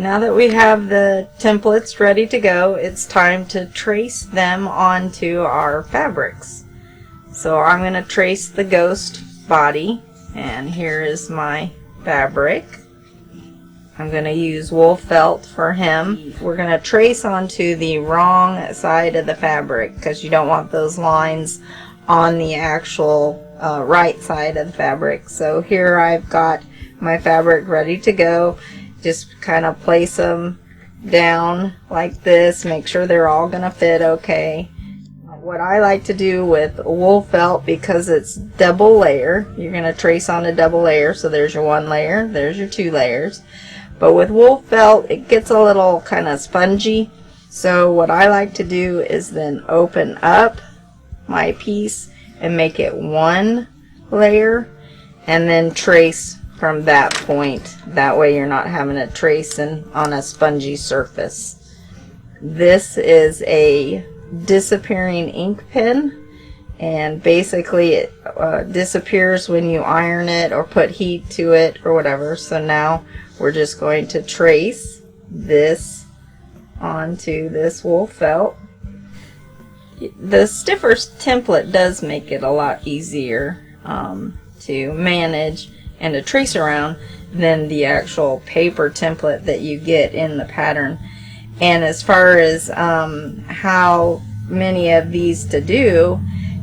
now that we have the templates ready to go, it's time to trace them onto our fabrics. So I'm going to trace the ghost body, and here is my fabric. I'm going to use wool felt for him. We're going to trace onto the wrong side of the fabric because you don't want those lines on the actual right side of the fabric. So here I've got my fabric ready to go. Just kind of place them down like this. Make sure they're all going to fit okay. What I like to do with wool felt, because it's double layer, you're going to trace on a double layer. So there's your one layer, there's your two layers. But with wool felt, it gets a little kind of spongy. So what I like to do is then open up my piece and make it one layer and then trace from that point. That way you're not having to trace on a spongy surface. This is a disappearing ink pen, and basically it disappears when you iron it or put heat to it or whatever. So now we're just going to trace this onto this wool felt. The stiffer template does make it a lot easier to manage and to trace around than the actual paper template that you get in the pattern. And as far as how many of these to do,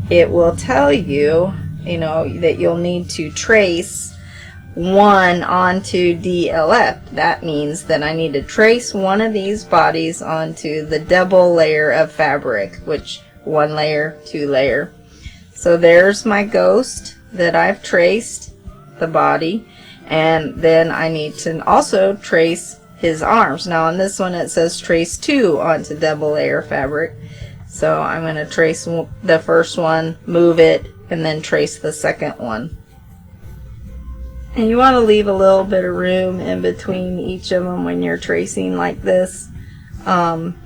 it will tell you, that you'll need to trace one onto DLF. That means that I need to trace one of these bodies onto the double layer of fabric, which one layer, two layer. So there's my ghost that I've traced the body, and then I need to also trace his arms. Now on this one it says trace two onto double layer fabric, so I'm going to trace the first one, move it, and then trace the second one. And you want to leave a little bit of room in between each of them when you're tracing like this,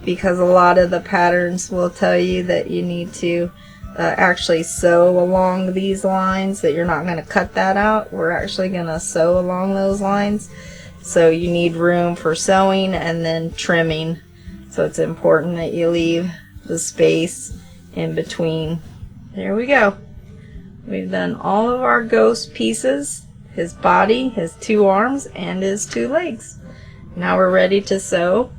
because a lot of the patterns will tell you that you need to actually sew along these lines, that you're not going to cut that out. We're actually going to sew along those lines. So you need room for sewing and then trimming. So it's important that you leave the space in between. There we go. We've done all of our ghost pieces, his body, his two arms, and his two legs. Now we're ready to sew.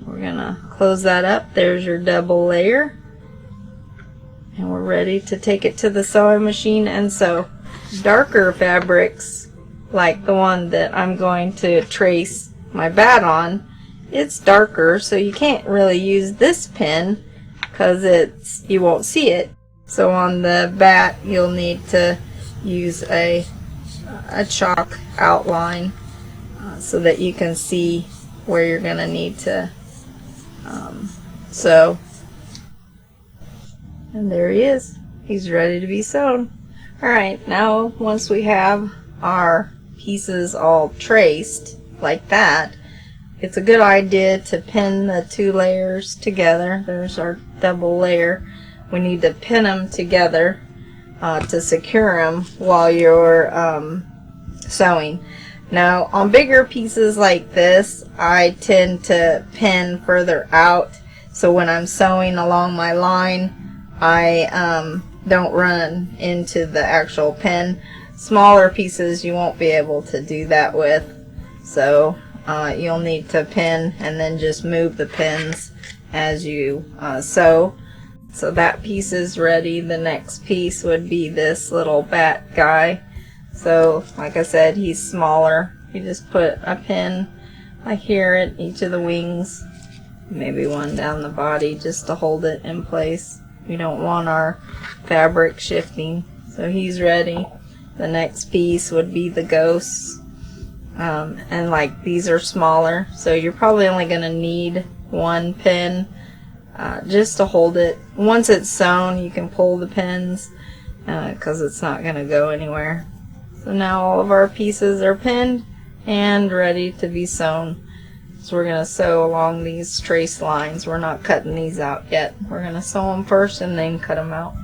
We're going to close that up. There's your double layer. And we're ready to take it to the sewing machine and sew. Darker fabrics, like the one that I'm going to trace my bat on, it's darker, so you can't really use this pen because you won't see it. So on the bat you'll need to use a chalk outline so that you can see where you're going to need to sew. And there he is. He's ready to be sewn. Alright, now once we have our pieces all traced like that, it's a good idea to pin the two layers together. There's our double layer. We need to pin them together to secure them while you're sewing. Now on bigger pieces like this, I tend to pin further out, so when I'm sewing along my line I don't run into the actual pin. Smaller pieces you won't be able to do that with, so you'll need to pin and then just move the pins as you sew. So that piece is ready. The next piece would be this little bat guy. So like I said, he's smaller. You just put a pin like here at each of the wings, maybe one down the body just to hold it in place. We don't want our fabric shifting. So he's ready. The next piece would be the ghosts. And like these are smaller, so you're probably only going to need one pin just to hold it. Once it's sewn, you can pull the pins because it's not going to go anywhere. So now all of our pieces are pinned and ready to be sewn. So we're going to sew along these trace lines. We're not cutting these out yet. We're going to sew them first and then cut them out.